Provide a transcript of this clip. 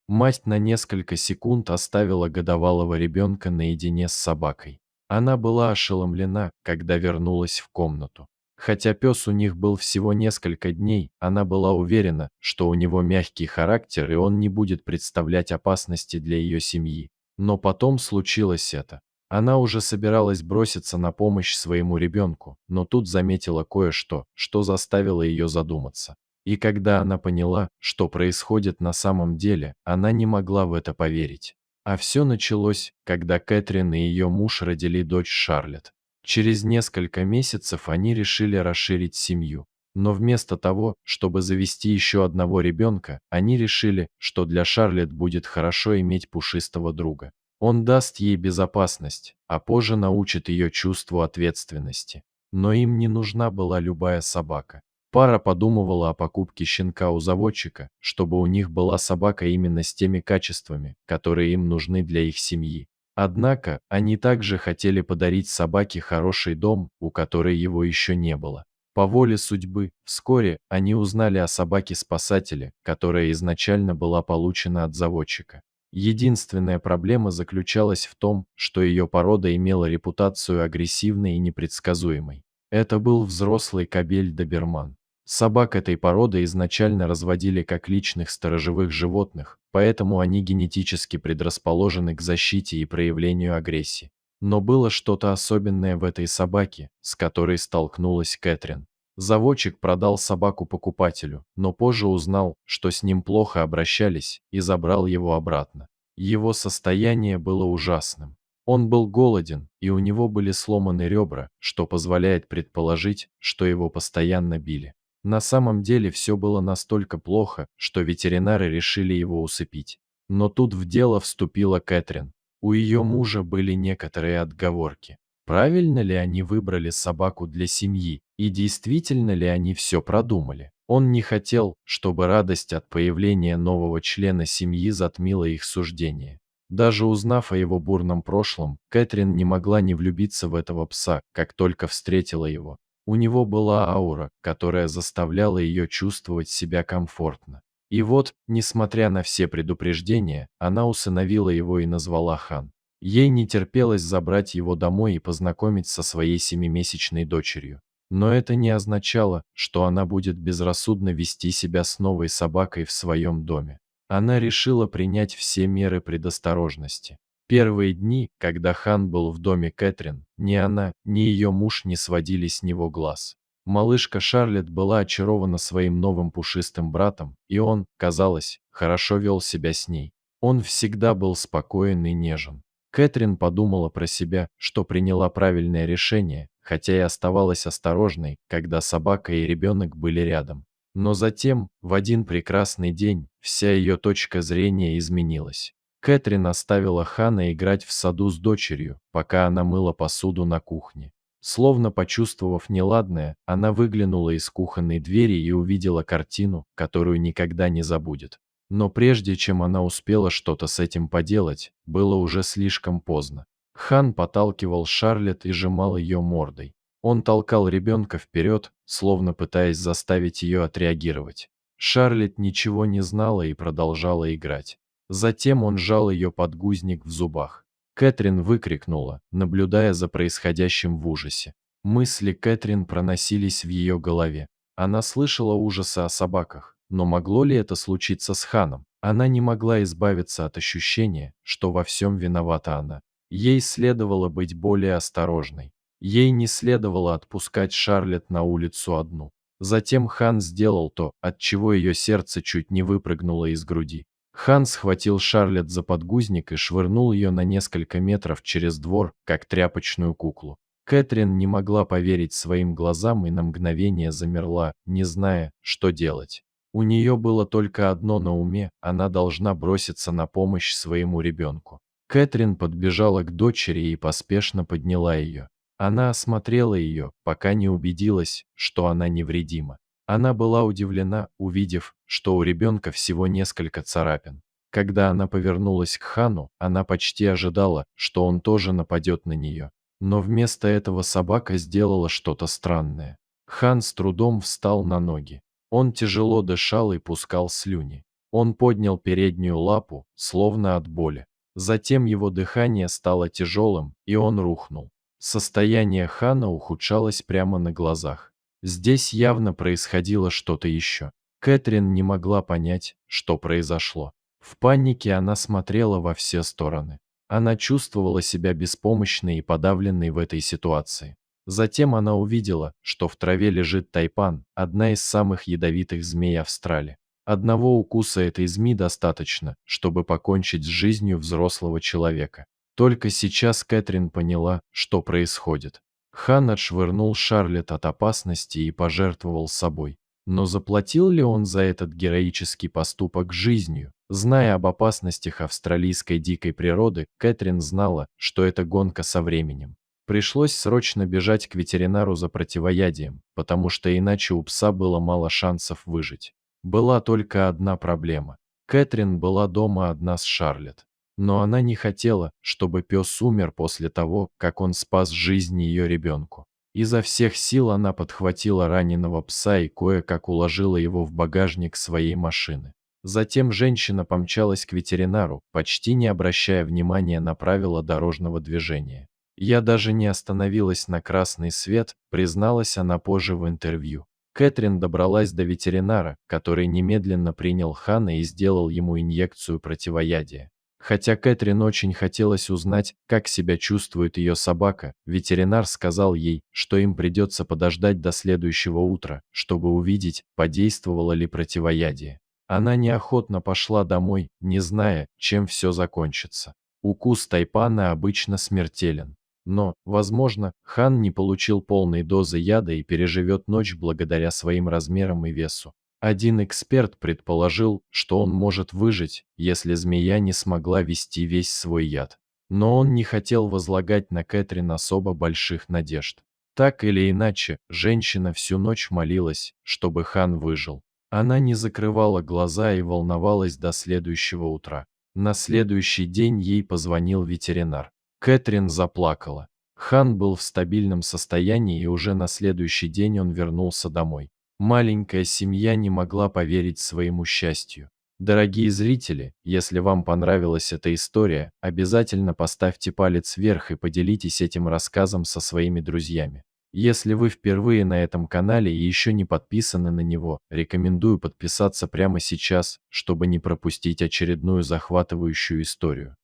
Мать на несколько секунд оставила годовалого ребенка наедине с собакой. Она была ошеломлена, когда вернулась в комнату. Хотя пес у них был всего несколько дней, она была уверена, что у него мягкий характер и он не будет представлять опасности для ее семьи. Но потом случилось это. Она уже собиралась броситься на помощь своему ребенку, но тут заметила кое-что, что заставило ее задуматься. И когда она поняла, что происходит на самом деле, она не могла в это поверить. А все началось, когда Кэтрин и ее муж родили дочь Шарлетт. Через несколько месяцев они решили расширить семью. Но вместо того, чтобы завести еще одного ребенка, они решили, что для Шарлетт будет хорошо иметь пушистого друга. Он даст ей безопасность, а позже научит ее чувству ответственности. Но им не нужна была любая собака. Пара подумывала о покупке щенка у заводчика, чтобы у них была собака именно с теми качествами, которые им нужны для их семьи. Однако, они также хотели подарить собаке хороший дом, у которой его еще не было. По воле судьбы, вскоре они узнали о собаке-спасателе, которая изначально была получена от заводчика. Единственная проблема заключалась в том, что ее порода имела репутацию агрессивной и непредсказуемой. Это был взрослый кобель-доберман. Собак этой породы изначально разводили как личных сторожевых животных, поэтому они генетически предрасположены к защите и проявлению агрессии. Но было что-то особенное в этой собаке, с которой столкнулась Кэтрин. Заводчик продал собаку покупателю, но позже узнал, что с ним плохо обращались, и забрал его обратно. Его состояние было ужасным. Он был голоден, и у него были сломаны ребра, что позволяет предположить, что его постоянно били. На самом деле все было настолько плохо, что ветеринары решили его усыпить. Но тут в дело вступила Кэтрин. У ее мужа были некоторые отговорки. Правильно ли они выбрали собаку для семьи, и действительно ли они все продумали? Он не хотел, чтобы радость от появления нового члена семьи затмила их суждение. Даже узнав о его бурном прошлом, Кэтрин не могла не влюбиться в этого пса, как только встретила его. У него была аура, которая заставляла ее чувствовать себя комфортно. И вот, несмотря на все предупреждения, она усыновила его и назвала Хан. Ей не терпелось забрать его домой и познакомить со своей семимесячной дочерью. Но это не означало, что она будет безрассудно вести себя с новой собакой в своем доме. Она решила принять все меры предосторожности. Первые дни, когда Хан был в доме Кэтрин, ни она, ни ее муж не сводили с него глаз. Малышка Шарлетт была очарована своим новым пушистым братом, и он, казалось, хорошо вел себя с ней. Он всегда был спокоен и нежен. Кэтрин подумала про себя, что приняла правильное решение, хотя и оставалась осторожной, когда собака и ребенок были рядом. Но затем, в один прекрасный день, вся ее точка зрения изменилась. Кэтрин оставила Хана играть в саду с дочерью, пока она мыла посуду на кухне. Словно почувствовав неладное, она выглянула из кухонной двери и увидела картину, которую никогда не забудет. Но прежде чем она успела что-то с этим поделать, было уже слишком поздно. Хан подталкивал Шарлетт и сжимал ее мордой. Он толкал ребенка вперед, словно пытаясь заставить ее отреагировать. Шарлетт ничего не знала и продолжала играть. Затем он сжал ее подгузник в зубах. Кэтрин выкрикнула, наблюдая за происходящим в ужасе. Мысли Кэтрин проносились в ее голове. Она слышала ужасы о собаках, но могло ли это случиться с Ханом? Она не могла избавиться от ощущения, что во всем виновата она. Ей следовало быть более осторожной. Ей не следовало отпускать Шарлетт на улицу одну. Затем Хан сделал то, от чего ее сердце чуть не выпрыгнуло из груди. Хан схватил Шарлетт за подгузник и швырнул ее на несколько метров через двор, как тряпочную куклу. Кэтрин не могла поверить своим глазам и на мгновение замерла, не зная, что делать. У нее было только одно на уме, она должна броситься на помощь своему ребенку. Кэтрин подбежала к дочери и поспешно подняла ее. Она осмотрела ее, пока не убедилась, что она невредима. Она была удивлена, увидев, что у ребенка всего несколько царапин. Когда она повернулась к Хану, она почти ожидала, что он тоже нападет на нее. Но вместо этого собака сделала что-то странное. Хан с трудом встал на ноги. Он тяжело дышал и пускал слюни. Он поднял переднюю лапу, словно от боли. Затем его дыхание стало тяжелым, и он рухнул. Состояние Хана ухудшалось прямо на глазах. Здесь явно происходило что-то еще. Кэтрин не могла понять, что произошло. В панике она смотрела во все стороны. Она чувствовала себя беспомощной и подавленной в этой ситуации. Затем она увидела, что в траве лежит тайпан, одна из самых ядовитых змей Австралии. Одного укуса этой змеи достаточно, чтобы покончить с жизнью взрослого человека. Только сейчас Кэтрин поняла, что происходит. Хан отшвырнул Шарлетт от опасности и пожертвовал собой. Но заплатил ли он за этот героический поступок жизнью? Зная об опасностях австралийской дикой природы, Кэтрин знала, что это гонка со временем. Пришлось срочно бежать к ветеринару за противоядием, потому что иначе у пса было мало шансов выжить. Была только одна проблема. Кэтрин была дома одна с Шарлетт. Но она не хотела, чтобы пес умер после того, как он спас жизнь ее ребенку. Изо всех сил она подхватила раненого пса и кое-как уложила его в багажник своей машины. Затем женщина помчалась к ветеринару, почти не обращая внимания на правила дорожного движения. «Я даже не остановилась на красный свет», призналась она позже в интервью. Кэтрин добралась до ветеринара, который немедленно принял Хана и сделал ему инъекцию противоядия. Хотя Кэтрин очень хотелось узнать, как себя чувствует ее собака, ветеринар сказал ей, что им придется подождать до следующего утра, чтобы увидеть, подействовало ли противоядие. Она неохотно пошла домой, не зная, чем все закончится. Укус тайпана обычно смертелен. Но, возможно, Хан не получил полной дозы яда и переживет ночь благодаря своим размерам и весу. Один эксперт предположил, что он может выжить, если змея не смогла вести весь свой яд. Но он не хотел возлагать на Кэтрин особо больших надежд. Так или иначе, женщина всю ночь молилась, чтобы Хан выжил. Она не закрывала глаза и волновалась до следующего утра. На следующий день ей позвонил ветеринар. Кэтрин заплакала. Хан был в стабильном состоянии, и уже на следующий день он вернулся домой. Маленькая семья не могла поверить своему счастью. Дорогие зрители, если вам понравилась эта история, обязательно поставьте палец вверх и поделитесь этим рассказом со своими друзьями. Если вы впервые на этом канале и еще не подписаны на него, рекомендую подписаться прямо сейчас, чтобы не пропустить очередную захватывающую историю.